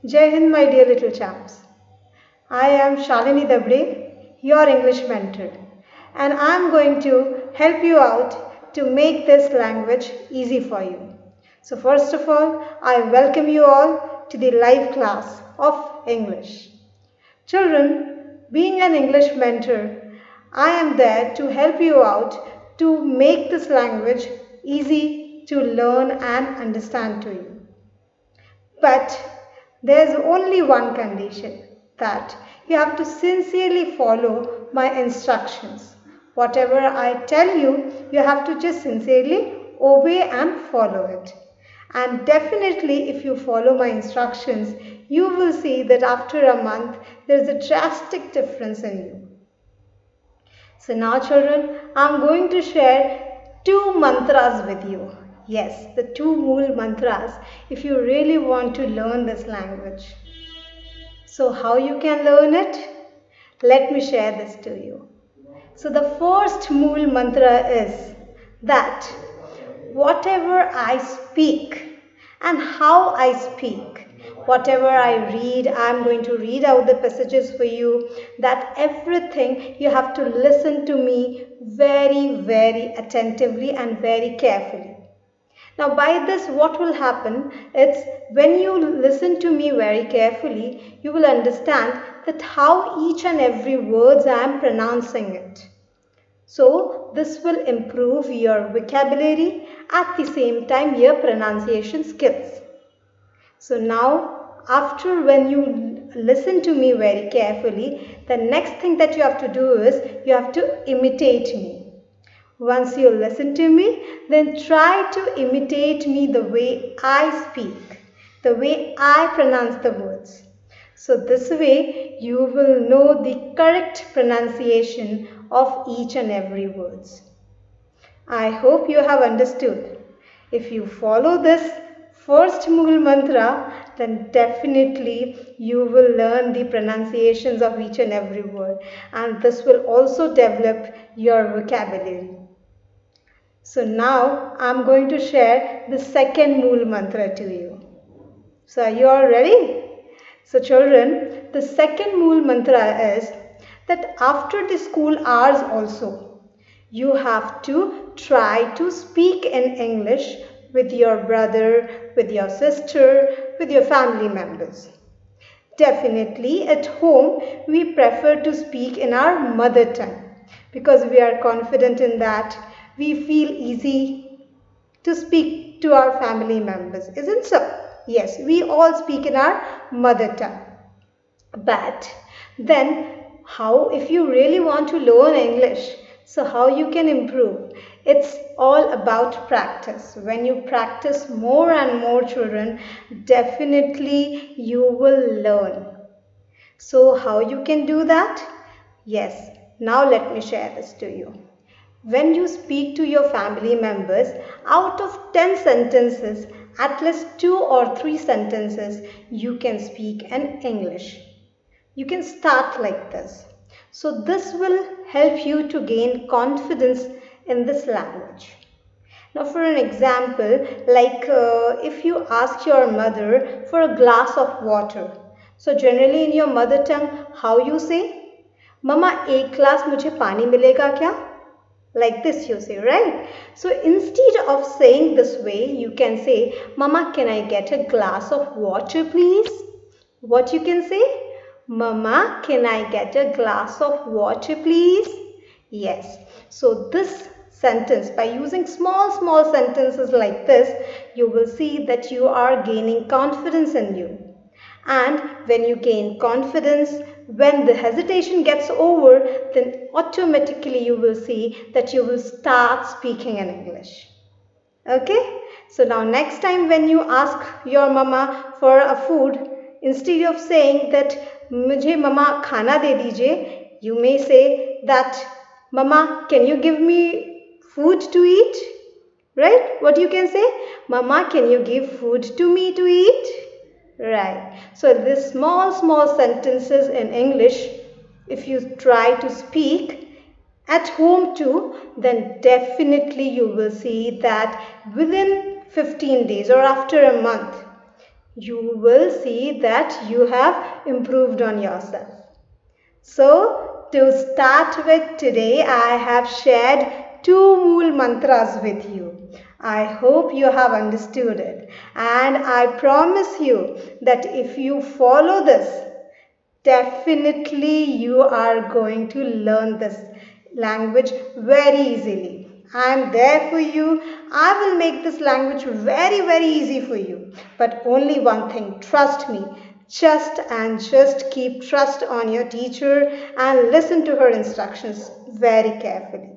Jai Hind, my dear little champs. I am Shalini Dabde, your English mentor, and I am going to help you out to make this language easy for you. So, first of all, I welcome you all to the live class of English. Children, being an English mentor, I am there to help you out to make this language easy to learn and understand to you. But there's only one condition, that you have to sincerely follow my instructions. Whatever I tell you, you have to just sincerely obey and follow it. And definitely, if you follow my instructions, you will see that after a month, there is a drastic difference in you. So now children, I am going to share two mantras with you. Yes, the two Mool mantras if you really want to learn this language. So how you can learn it? Let me share this to you. So the first Mool mantra is that whatever I speak and how I speak, whatever I read, I am going to read out the passages for you, that everything you have to listen to me very, very attentively and very carefully. Now by this what will happen, it's when you listen to me very carefully, you will understand that how each and every words I am pronouncing it. So this will improve your vocabulary, at the same time your pronunciation skills. So now after when you listen to me very carefully, the next thing that you have to do is you have to imitate me. Once you listen to me, then try to imitate me the way I speak, the way I pronounce the words. So this way you will know the correct pronunciation of each and every words. I hope you have understood. If you follow this first Mool mantra, then definitely you will learn the pronunciations of each and every word, and this will also develop your vocabulary. So now I am going to share the second Mool mantra to you. So are you all ready? So children, the second Mool mantra is that after the school hours also, you have to try to speak in English with your brother, with your sister, with your family members. Definitely at home we prefer to speak in our mother tongue because we are confident in that. We feel easy to speak to our family members, isn't so? Yes, we all speak in our mother tongue. But then how, if you really want to learn English, so how you can improve? It's all about practice. When you practice more and more, children, definitely you will learn. So how you can do that? Yes, now let me share this to you. When you speak to your family members, out of 10 sentences, at least 2 or 3 sentences you can speak in English. You can start like this. So this will help you to gain confidence in this language. Now for an example, like if you ask your mother for a glass of water. So generally in your mother tongue, how you say? Mama, एक glass मुझे पानी मिलेगा क्या? Like this you say, right? So instead of saying this way, you can say, Mama, can I get a glass of water, please? What you can say? Mama, can I get a glass of water, please? Yes. So this sentence, by using small sentences like this, you will see that you are gaining confidence in you. And when you gain confidence, when the hesitation gets over, then automatically you will see that you will start speaking in English. Okay? So now next time when you ask your mama for a food, instead of saying that मुझे mama खाना दे दीजिए, you may say that mama, can you give me food to eat? Right? What you can say? Mama, can you give food to me to eat? Right. So these small sentences in English, if you try to speak at home too, then definitely you will see that within 15 days or after a month, you will see that you have improved on yourself. So, to start with today, I have shared two Mool mantras with you. I hope you have understood it, and I promise you that if you follow this, definitely you are going to learn this language very easily. I am there for you. I will make this language very easy for you. But only one thing, trust me. Just keep trust on your teacher and listen to her instructions very carefully.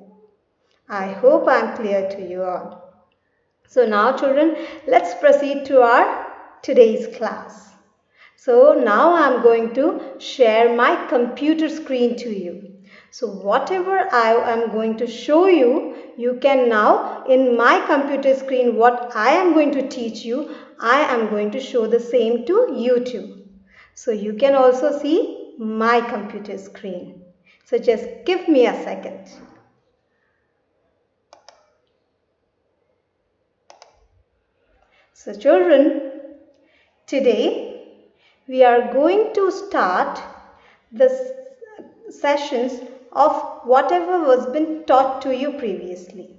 I hope I am clear to you all. So now children, let's proceed to our today's class. So now I am going to share my computer screen to you. So whatever I am going to show you, you can now in my computer screen what I am going to teach you, I am going to show the same to you too. So you can also see my computer screen. So just give me a second. So children, today we are going to start the sessions of whatever was been taught to you previously.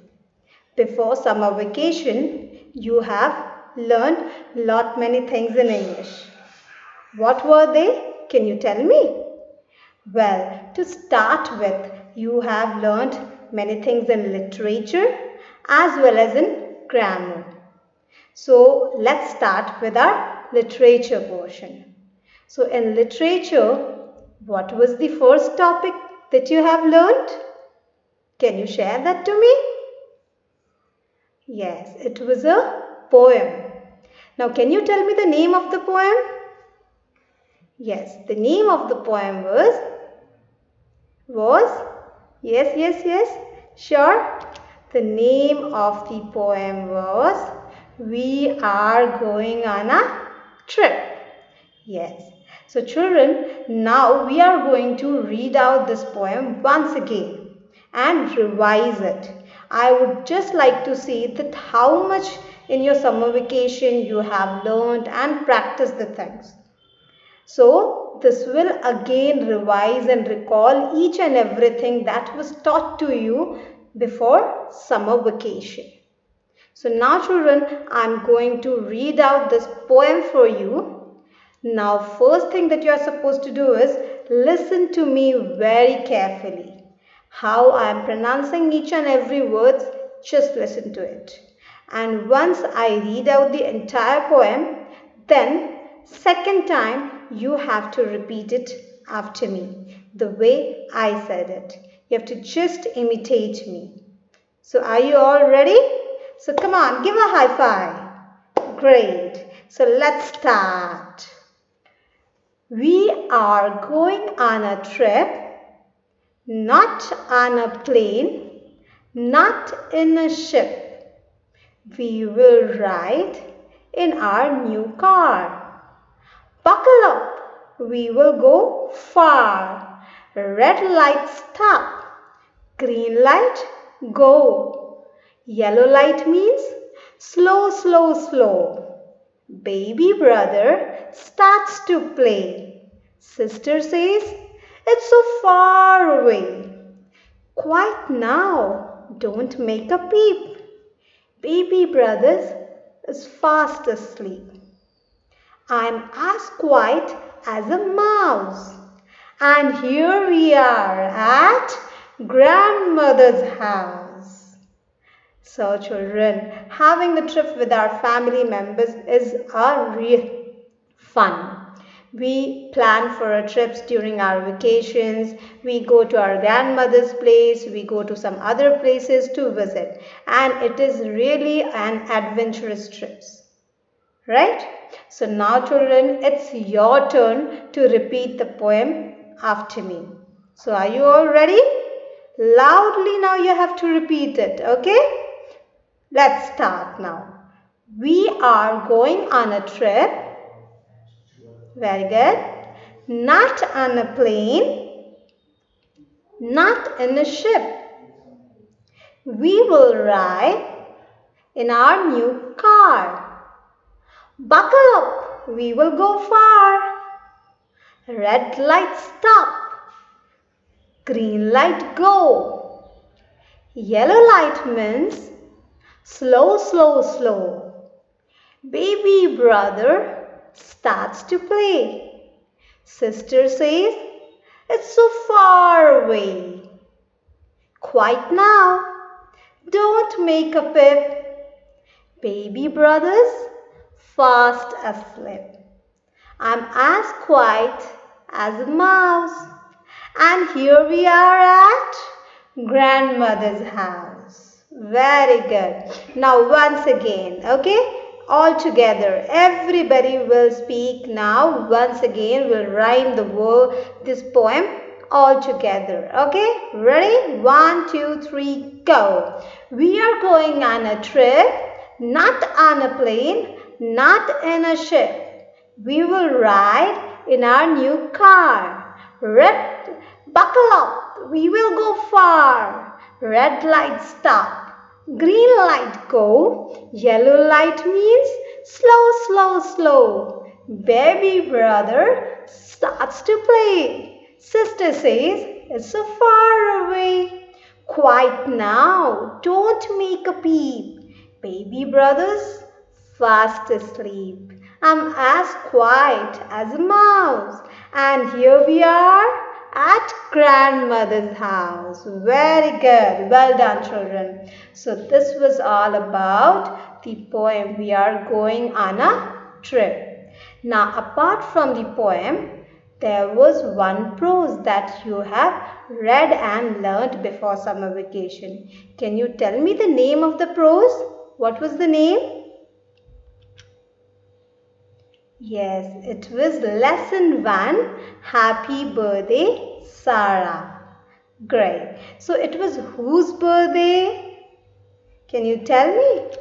Before summer vacation, you have learned many things in English. What were they? Can you tell me? Well, to start with, you have learned many things in literature as well as in grammar. So let's start with our literature portion. So in literature, what was the first topic that you have learned? Can you share that to me? Yes, it was a poem. Now can you tell me the name of the poem? Yes, the name of the poem was yes, sure. The name of the poem was We Are Going on a Trip. Yes. So children, now we are going to read out this poem once again and revise it. I would just like to see that how much in your summer vacation you have learned and practiced the things. So this will again revise and recall each and everything that was taught to you before summer vacation. So now children, I am going to read out this poem for you. Now first thing that you are supposed to do is listen to me very carefully. How I am pronouncing each and every word, just listen to it. And once I read out the entire poem, then second time you have to repeat it after me, the way I said it. You have to just imitate me. So are you all ready? So come on, give a high five. Great. So let's start. We are going on a trip, not on a plane, not in a ship. We will ride in our new car. Buckle up, we will go far. Red light, stop. Green light, go. Yellow light means slow. Baby brother starts to play. Sister says, it's so far away. Quiet now, don't make a peep. Baby brother is fast asleep. I'm as quiet as a mouse. And here we are at grandmother's house. So children, having a trip with our family members is a real fun. We plan for our trips during our vacations. We go to our grandmother's place. We go to some other places to visit. And it is really an adventurous trip. Right? So now children, it's your turn to repeat the poem after me. So are you all ready? Loudly now you have to repeat it. Okay? Let's start now. We are going on a trip. Very good. Not on a plane. Not in a ship. We will ride in our new car. Buckle up. we will go far. Red light stop. Green light go. Yellow light means slow, slow, slow. Baby brother starts to play. Sister says, it's so far away. Quiet now. Don't make a pip. Baby brother's fast asleep. I'm as quiet as a mouse. And here we are at grandmother's house. Very good. Now once again, okay? All together. Everybody will speak now. Once again, we'll rhyme this poem all together. Okay? Ready? 1, 2, 3, go. We are going on a trip, not on a plane, not in a ship. We will ride in our new car. Buckle up, we will go far. Red light stop. Green light go. Yellow light means slow, slow, slow. Baby brother starts to play. Sister says, it's so far away. Quiet now, don't make a peep. Baby brother's fast asleep. I'm as quiet as a mouse. And here we are at grandmother's house. Very good. Well done, children. So this was all about the poem. We are going on a trip. Now, apart from the poem, there was one prose that you have read and learnt before summer vacation. Can you tell me the name of the prose? What was the name? Yes, it was lesson 1, Happy Birthday, Sarah. Great. So it was whose birthday? Can you tell me?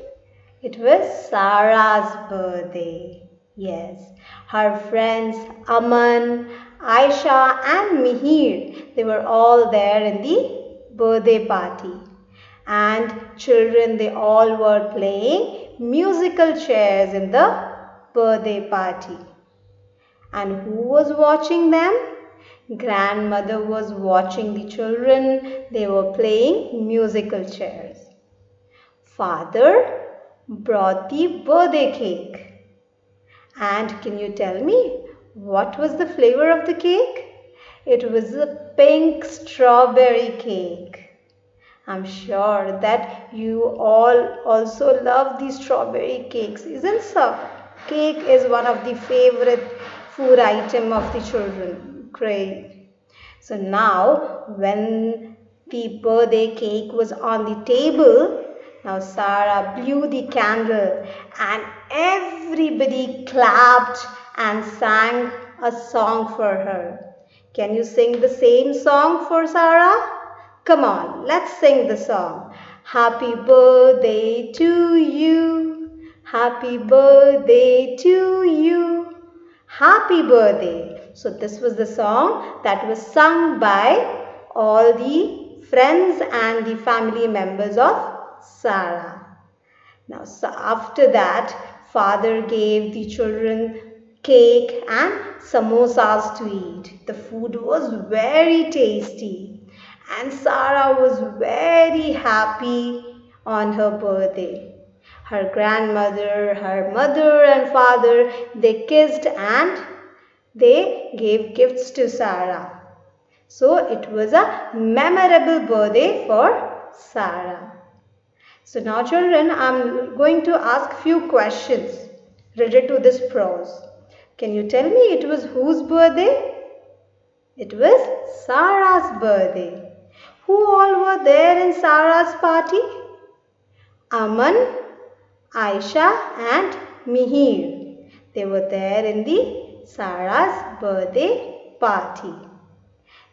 It was Sarah's birthday. Yes. Her friends Aman, Aisha and Mihir, they were all there in the birthday party. And children, they all were playing musical chairs in the birthday party. And who was watching them? Grandmother was watching the children. They were playing musical chairs. Father brought the birthday cake. And can you tell me what was the flavor of the cake? It was a pink strawberry cake. I'm sure that you all also love the strawberry cakes, isn't so? Cake is one of the favorite food item of the children. Great. So now when the birthday cake was on the table, now Sarah blew the candle and everybody clapped and sang a song for her. Can you sing the same song for Sarah? Come on, let's sing the song. Happy birthday to you. Happy birthday to you. Happy birthday. So this was the song that was sung by all the friends and the family members of Sarah. Now, so after that, father gave the children cake and samosas to eat. The food was very tasty and Sarah was very happy on her birthday. Her grandmother, her mother and father, they kissed and they gave gifts to Sarah. So it was a memorable birthday for Sarah. So now children, I am going to ask few questions related to this prose. Can you tell me it was whose birthday? It was Sarah's birthday. Who all were there in Sarah's party? Aman, Aisha and Mihir. They were there in the Sarah's birthday party.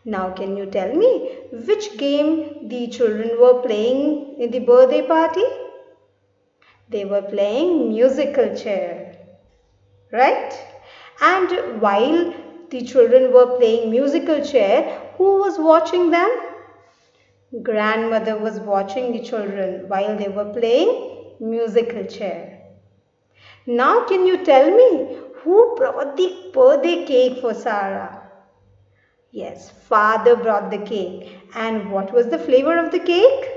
Now can you tell me which game the children were playing in the birthday party? They were playing musical chair, right? And while the children were playing musical chair, who was watching them? Grandmother was watching the children while they were playing musical chair. Now can you tell me Who brought the birthday cake for Sarah? Yes, father brought the cake. And what was the flavor of the cake?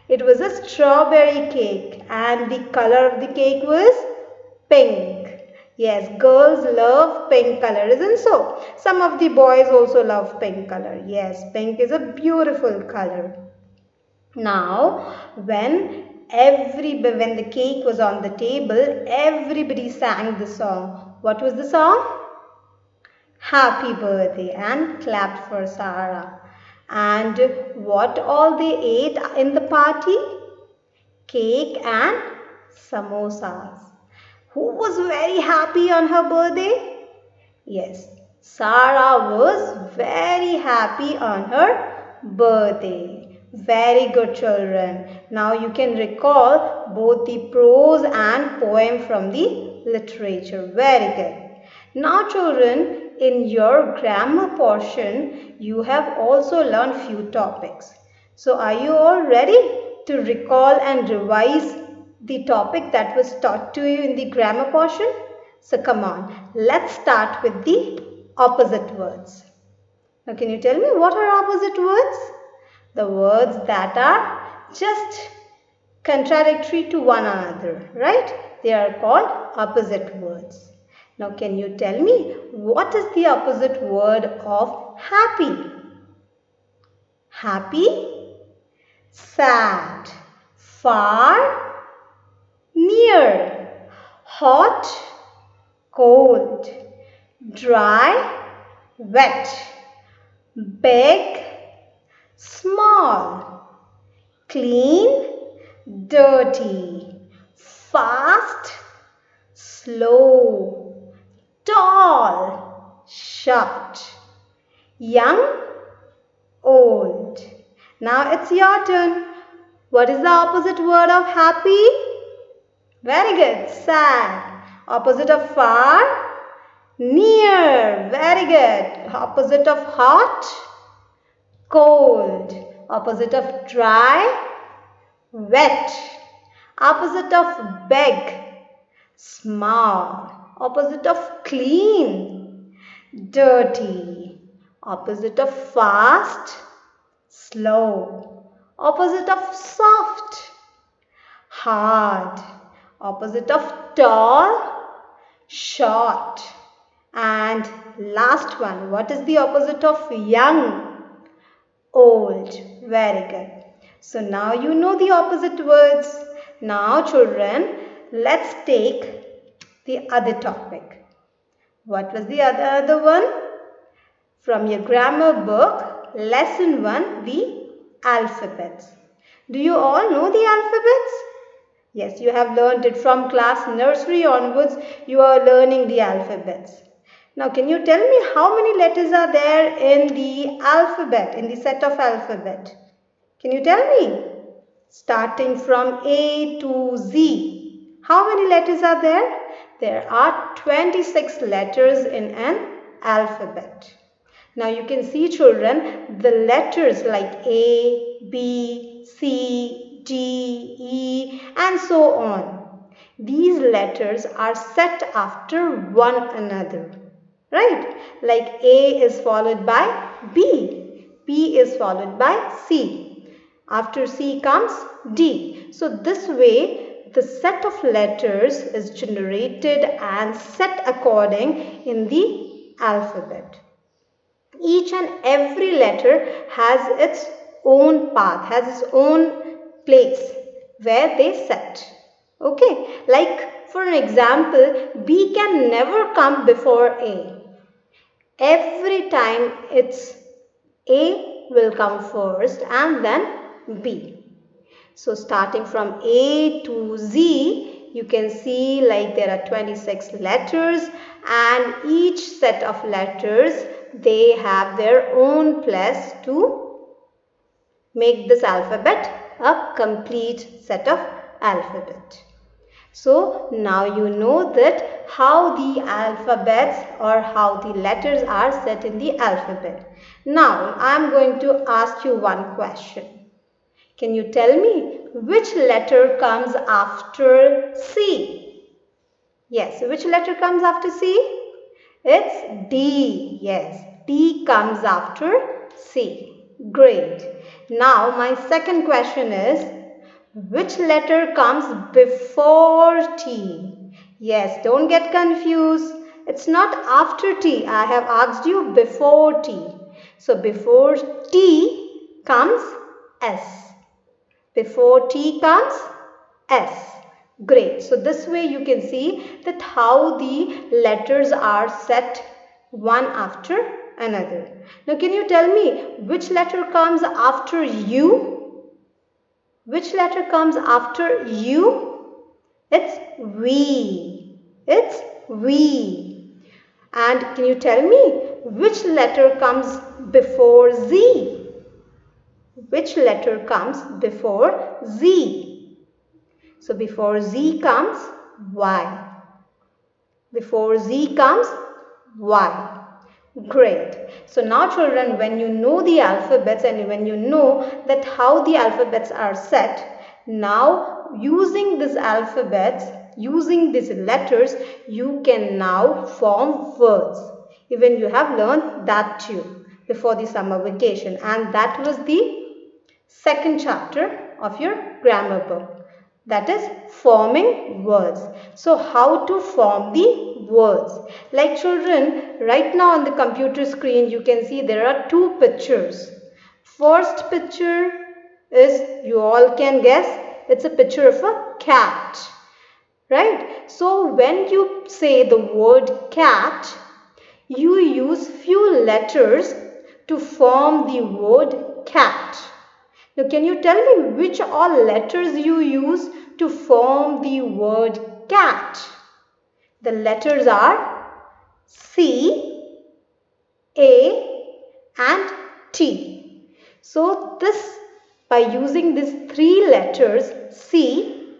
It was a strawberry cake and the color of the cake was pink. Yes, girls love pink color, isn't so? Some of the boys also love pink color. Yes, pink is a beautiful color. Now, when the cake was on the table, everybody sang the song. What was the song? Happy birthday, and clapped for Sarah. And what all they ate in the party? Cake and samosas. Who was very happy on her birthday? Yes, Sarah was very happy on her birthday. Very good, children. Now you can recall both the prose and poem from the literature. Very good. Now children, in your grammar portion, you have also learned few topics. So are you all ready to recall and revise the topic that was taught to you in the grammar portion? So come on, let's start with the opposite words. Now can you tell me what are opposite words? The words that are just contradictory to one another, right? They are called opposite words. Now can you tell me what is the opposite word of happy? Happy, sad, far, near, hot, cold, dry, wet, big, small, clean, dirty, fast, slow, tall, short, young, old. Now it's your turn. What is the opposite word of happy? Very good. Sad. Opposite of far? Near. Very good. Opposite of hot? Cold. Opposite of dry? Wet. Opposite of big? Small. Opposite of clean? Dirty. Opposite of fast? Slow. Opposite of soft? Hard. Opposite of tall? Short. And last one, what is the opposite of young? Old. Very good. So now you know the opposite words. Now children, let's take the other topic. What was the other one? From your grammar book, lesson 1, the alphabets. Do you all know the alphabets? Yes, you have learned it from class nursery onwards. You are learning the alphabets. Now, can you tell me how many letters are there in the alphabet, in the set of alphabet? Can you tell me? Starting from A to Z. How many letters are there? There are 26 letters in an alphabet. Now you can see children, the letters like A, B, C, D, E and so on. These letters are set after one another, right? Like A is followed by B, B is followed by C. After C comes D. So this way the set of letters is generated and set according in the alphabet. Each and every letter has its own path, has its own place where they set. Okay, like for an example, B can never come before A. Every time it's A will come first and then B. So starting from A to Z, you can see like there are 26 letters and each set of letters, they have their own place to make this alphabet a complete set of alphabet. So now you know that how the alphabets or how the letters are set in the alphabet. Now I am going to ask you one question. Can you tell me which letter comes after C? Yes, which letter comes after C? It's D. Yes, D comes after C. Great. Now my second question is, which letter comes before T? Yes, don't get confused. It's not after T. I have asked you before T. So before T comes S. Before T comes S. Great. So this way you can see that how the letters are set one after another. Now can you tell me which letter comes after U? Which letter comes after U? It's V. It's V. And can you tell me which letter comes before Z? Which letter comes before Z? So before Z comes Y. Before Z comes Y. Great. So now children, when you know the alphabets and when you know that how the alphabets are set, now using these alphabets, using these letters, you can now form words. Even you have learned that too before the summer vacation, and that was the second chapter of your grammar book, that is forming words. So how to form the words? Like children, right now on the computer screen you can see there are two pictures. First picture is, you all can guess, it's a picture of a cat, right? So when you say the word cat, you use few letters to form the word cat. Now can you tell me which all letters you use to form the word cat? The letters are C, A and T. So this, by using these three letters C,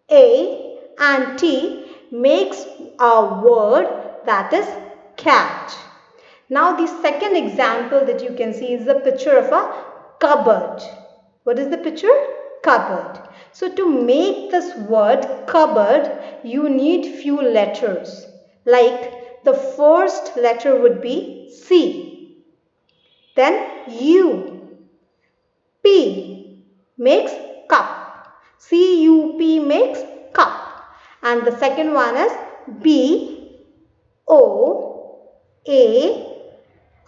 A and T, makes a word that is cat. Now the second example that you can see is the picture of a cupboard. What is the picture? Cupboard. So to make this word cupboard, you need few letters. Like the first letter would be C. Then U. P makes cup. C-U-P makes cup. And the second one is B. O. A.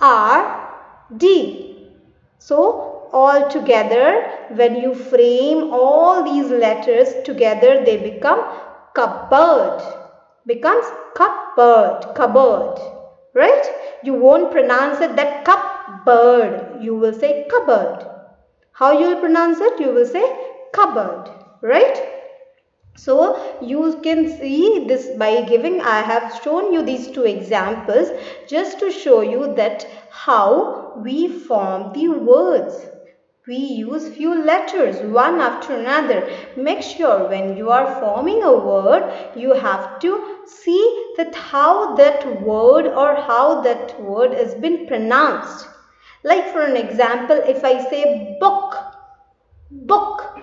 R. D. So all together, when you frame all these letters together, they become cupboard. Becomes cupboard. Cupboard. Right? You won't pronounce it that cupboard. You will say cupboard. How you will pronounce it? You will say cupboard. Right? So you can see this by giving, I have shown you these two examples just to show you that how we form the words. We use few letters one after another. Make sure when you are forming a word, you have to see that how that word or how that word has been pronounced. Like for an example, if I say book, book,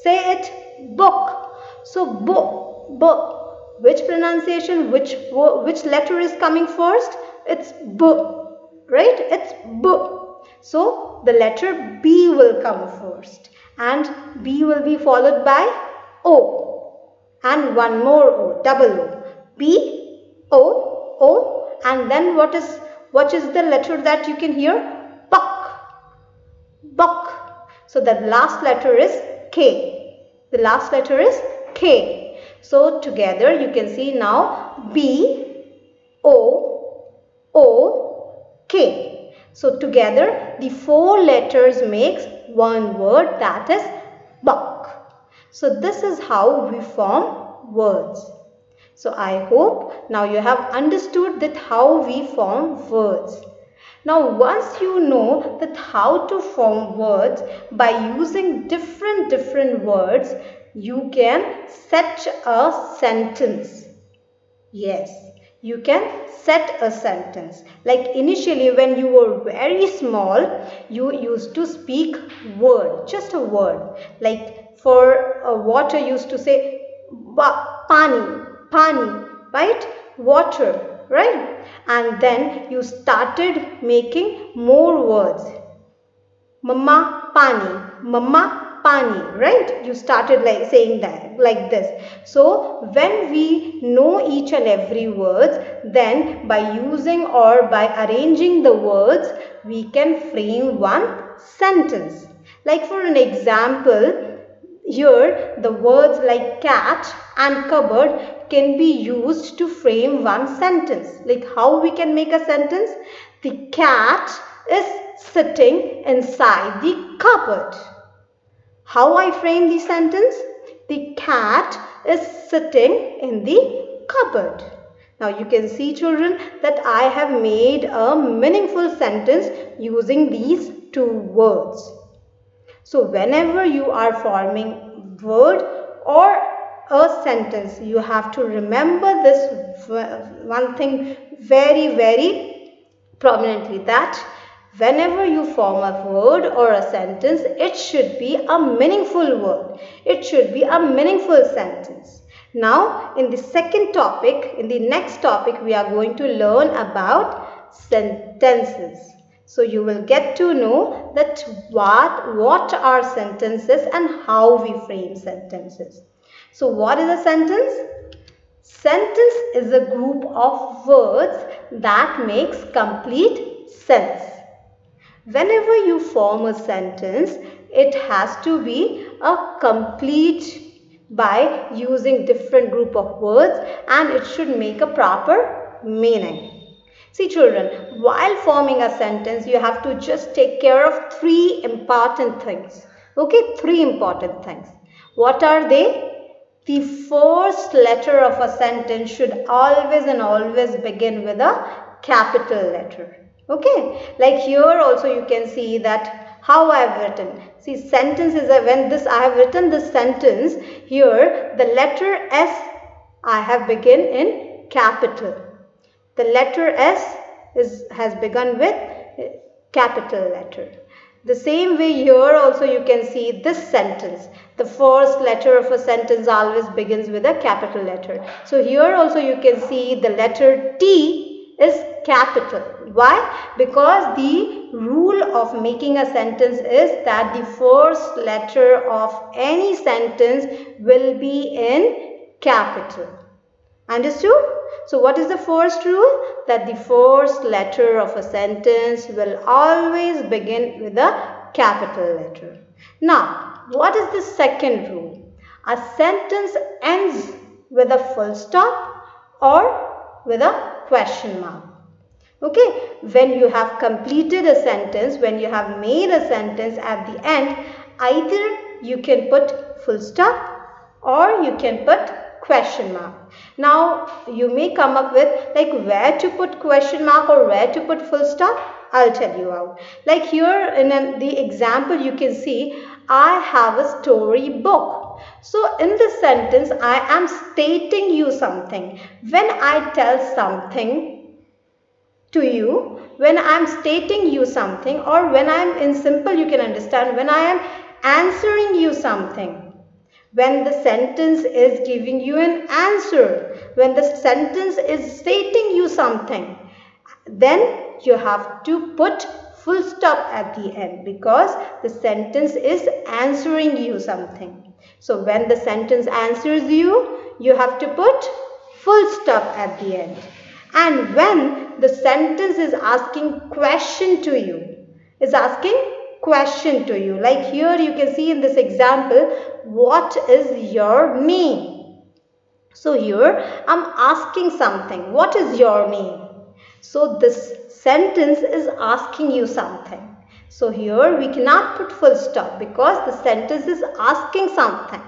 say it book. So bo, which pronunciation, which letter is coming first? It's b, right? It's b. So the letter B will come first, and B will be followed by O, and one more O, double O. B, O, O, and then what is the letter that you can hear? Buck, buck. So the last letter is K. The last letter is K. So together you can see now B, O, O, K. So together the four letters makes one word, that is buck. So this is how we form words. So I hope now you have understood that how we form words. Now once you know that how to form words by using different words, you can set a sentence. Yes, you can set a sentence. Like initially when you were very small, you used to speak word, just a word. Like for water you used to say pani, pani. right? Water, right? And then you started making more words. Mama pani, right? You started like saying that like this. So when we know each and every words, then by using or by arranging the words, we can frame one sentence. Like for an example, here the words like cat and cupboard can be used to frame one sentence. Like how we can make a sentence? The cat is sitting inside the cupboard. How I frame the sentence? The cat is sitting in the cupboard. Now you can see, children, that I have made a meaningful sentence using these two words. So whenever you are forming word or a sentence, you have to remember this one thing very prominently, that whenever you form a word or a sentence, it should be a meaningful word. It should be a meaningful sentence. Now, in the second topic, in the next topic, we are going to learn about sentences. So you will get to know that what are sentences and how we frame sentences. So what is a sentence? Sentence is a group of words that makes complete sense. Whenever you form a sentence, it has to be a complete by using different group of words, and it should make a proper meaning. See, children, while forming a sentence, you have to just take care of three important things. Okay, three important things. What are they? The first letter of a sentence should always begin with a capital letter. Okay, like here also you can see that how I have written. See, sentence is when I have written this sentence, here the letter S I have begun in capital. The letter S has begun with capital letter. The same way here also you can see this sentence. The first letter of a sentence always begins with a capital letter. So here also you can see the letter T is capital. Why? Because the rule of making a sentence is that the first letter of any sentence will be in capital. Understood? So what is the first rule? That the first letter of a sentence will always begin with a capital letter. Now, what is the second rule? A sentence ends with a full stop or with a question mark. Okay, when you have completed a sentence, when you have made a sentence at the end, either you can put full stop or you can put question mark. Now you may come up with like where to put question mark or where to put full stop. I'll tell you out. Like here in the example you can see I have a story book. So in this sentence I am stating you something. When I tell something to you, when I am stating you something, or when I am in simple you can understand, when I am answering you something. When the sentence is giving you an answer, when the sentence is stating you something, then you have to put full stop at the end because the sentence is answering you something. So when the sentence answers you, you have to put full stop at the end. And when the sentence is asking question to you, like here you can see in this example, what is your name? So here I'm asking something, what is your name? So this sentence is asking you something. So here we cannot put full stop because the sentence is asking something.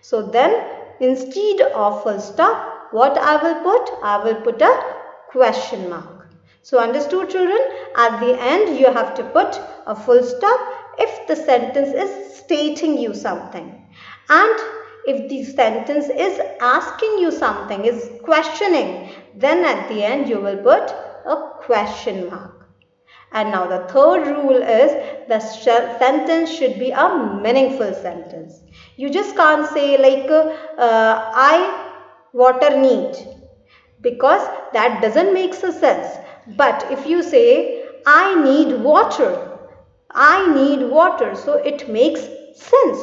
So then instead of full stop, what I will put? I will put a question mark. So understood, children? At the end you have to put a full stop if the sentence is stating you something. And if the sentence is asking you something, is questioning, then at the end you will put a question mark. And now the third rule is the sentence should be a meaningful sentence. You just can't say like I water need. because that doesn't make sense. But if you say, I need water, I need water, so it makes sense,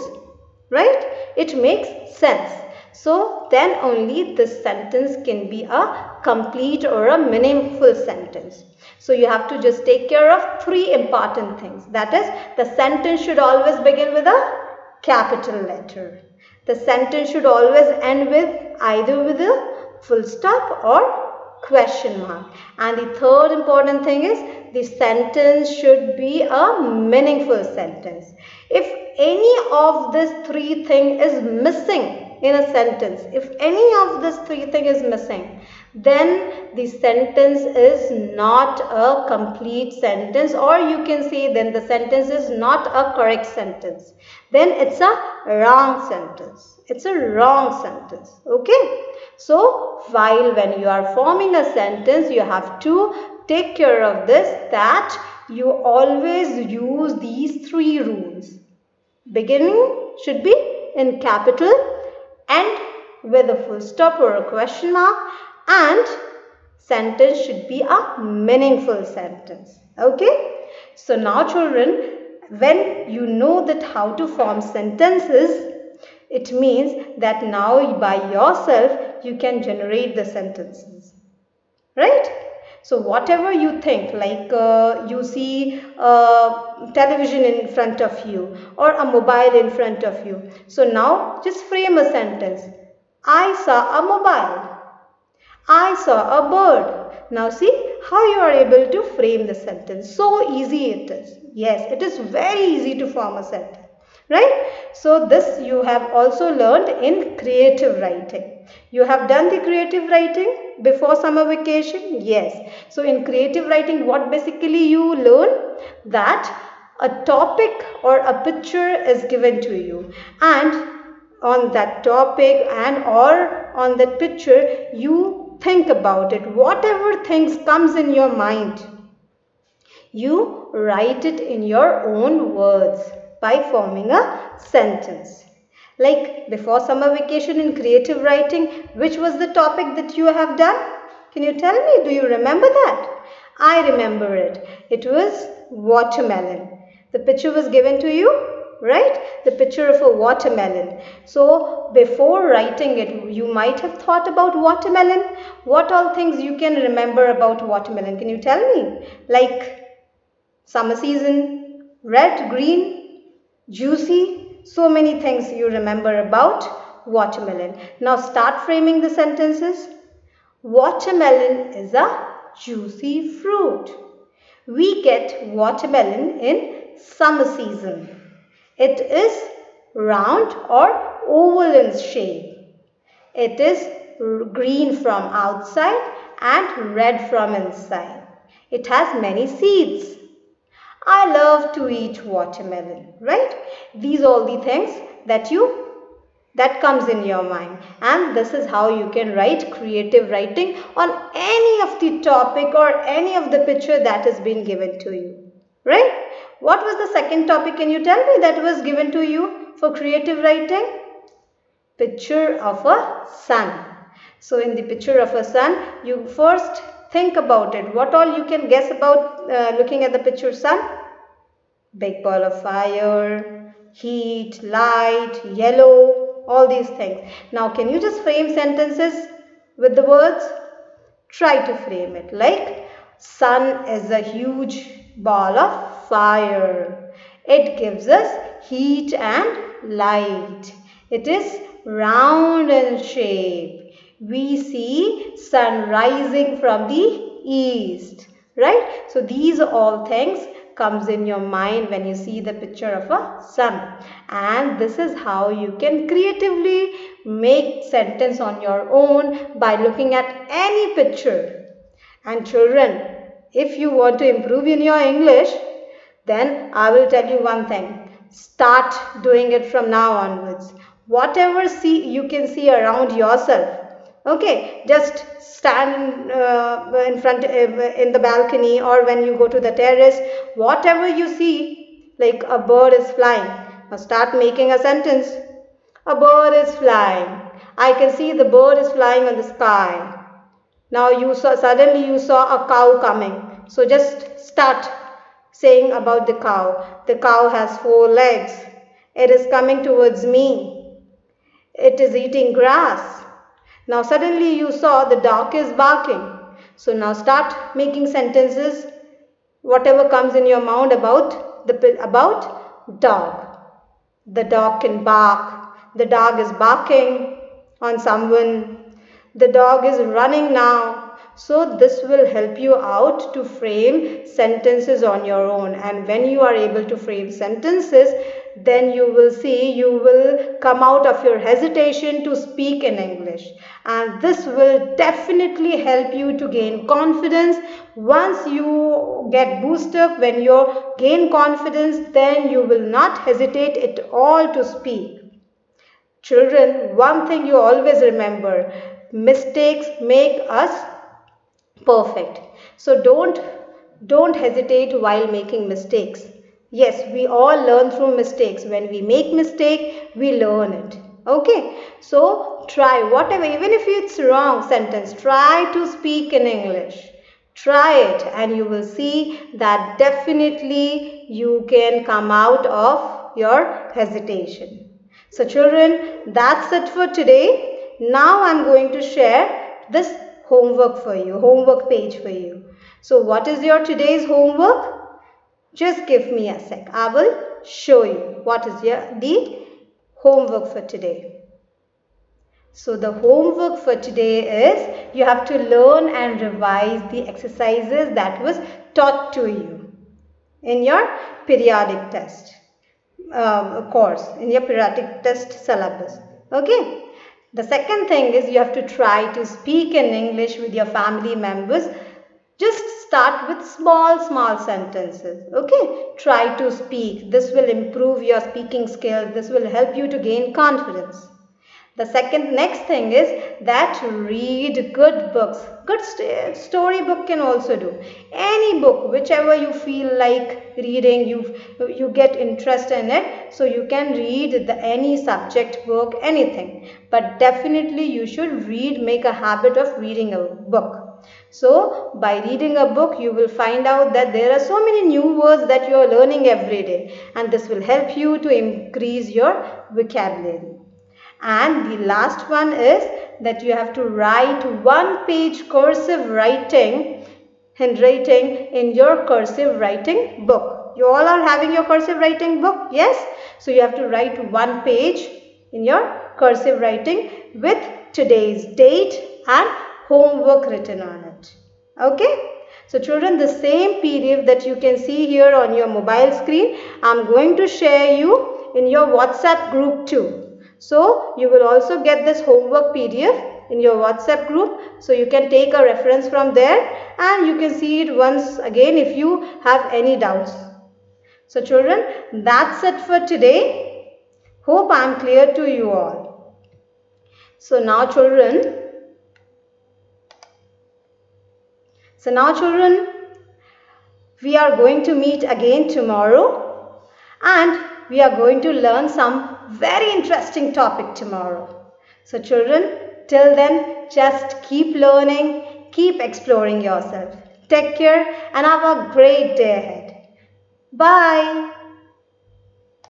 right? It makes sense. So then only this sentence can be a complete or a meaningful sentence. So you have to just take care of three important things. That is, the sentence should always begin with a capital letter. The sentence should always end with either with a full stop or question mark. And the third important thing is the sentence should be a meaningful sentence. If any of these three things is missing in a sentence, if any of these three things is missing, then the sentence is not a complete sentence, or you can say then the sentence is not a correct sentence. Then it's a wrong sentence. It's a wrong sentence. Okay. So while when you are forming a sentence, you have to take care of this, that you always use these three rules. Beginning should be in capital, end with a full stop or a question mark, and sentence should be a meaningful sentence. Okay. So now children, when you know that how to form sentences, it means that now by yourself you can generate the sentences, right? So whatever you think, like you see television in front of you or a mobile in front of you. So now just frame a sentence. I saw a mobile. I saw a bird. Now see how you are able to frame the sentence. So easy it is. Yes, it is very easy to form a sentence. Right? So this you have also learned in creative writing. You have done the creative writing before summer vacation? Yes. So in creative writing, what basically you learn? That a topic or a picture is given to you, and on that topic and or on that picture you think about it. Whatever things comes in your mind, you write it in your own words by forming a sentence. Like before summer vacation in creative writing, which was the topic that you have done? Can you tell me? Do you remember that? I remember it. It was watermelon. The picture was given to you, right? The picture of a watermelon. So before writing it, you might have thought about watermelon. What all things you can remember about watermelon? Can you tell me? Like summer season, red, green, juicy, so many things you remember about watermelon. Now start framing the sentences. Watermelon is a juicy fruit. We get watermelon in summer season. It is round or oval in shape. It is green from outside and red from inside. It has many seeds. I love to eat watermelon, right? These are all the things that comes in your mind, and this is how you can write creative writing on any of the topic or any of the picture that has been given to you, right? What was the second topic? Can you tell me that was given to you for creative writing? Picture of a sun. So in the picture of a sun, you first think about it. What all you can guess about looking at the picture sun? Big ball of fire, heat, light, yellow, all these things. Now can you just frame sentences with the words? Try to frame it like sun is a huge ball of fire. It gives us heat and light. It is round in shape. We see sun rising from the east, right? So these are all things comes in your mind when you see the picture of a sun, and this is how you can creatively make sentence on your own by looking at any picture. And children, if you want to improve in your English, then I will tell you one thing. Start doing it from now onwards. Whatever you can see around yourself, okay, just stand in front in the balcony, or when you go to the terrace, whatever you see, like a bird is flying, now start making a sentence. A bird is flying. I can see the bird is flying on the sky. Now suddenly you saw a cow coming. So just start saying about the cow. The cow has 4 legs. It is coming towards me. It is eating grass. Now suddenly you saw the dog is barking. So now start making sentences, whatever comes in your mind about dog. The dog can bark. The dog is barking on someone. The dog is running now. So this will help you out to frame sentences on your own. And when you are able to frame sentences, then you will see you will come out of your hesitation to speak in English. And this will definitely help you to gain confidence. Once you get boosted up, when you gain confidence, then you will not hesitate at all to speak. Children, one thing you always remember, mistakes make us perfect. So don't hesitate while making mistakes. Yes, we all learn through mistakes. When we make mistake, we learn it. Okay, so try whatever, even if it's wrong sentence, try to speak in English. Try it and you will see that definitely you can come out of your hesitation. So children, that's it for today. Now I'm going to share this homework for you, homework page for you. So what is your today's homework? Just give me a sec. I will show you what is the homework for today. So the homework for today is you have to learn and revise the exercises that was taught to you in your periodic test course, in your periodic test syllabus. Okay. The second thing is you have to try to speak in English with your family members. Just start with small sentences. Okay. Try to speak. This will improve your speaking skills. This will help you to gain confidence. The next thing is that read good books. Good story book can also do. Any book, whichever you feel like reading, you get interest in it. So you can read any subject book, anything. But definitely you should make a habit of reading a book. So by reading a book, you will find out that there are so many new words that you are learning every day. And this will help you to increase your vocabulary. And the last one is that you have to write 1-page cursive handwriting in your cursive writing book. You all are having your cursive writing book? Yes? So you have to write 1 page in your cursive writing with today's date and homework written on it. Okay? So children, the same PDF that you can see here on your mobile screen, I am going to share you in your WhatsApp group too. So you will also get this homework PDF in your WhatsApp group. So you can take a reference from there and you can see it once again if you have any doubts. So children, that's it for today. Hope I am clear to you all. So now children, we are going to meet again tomorrow and we are going to learn some very interesting topic tomorrow. So children, till then, just keep learning, keep exploring yourself. Take care and have a great day ahead. Bye.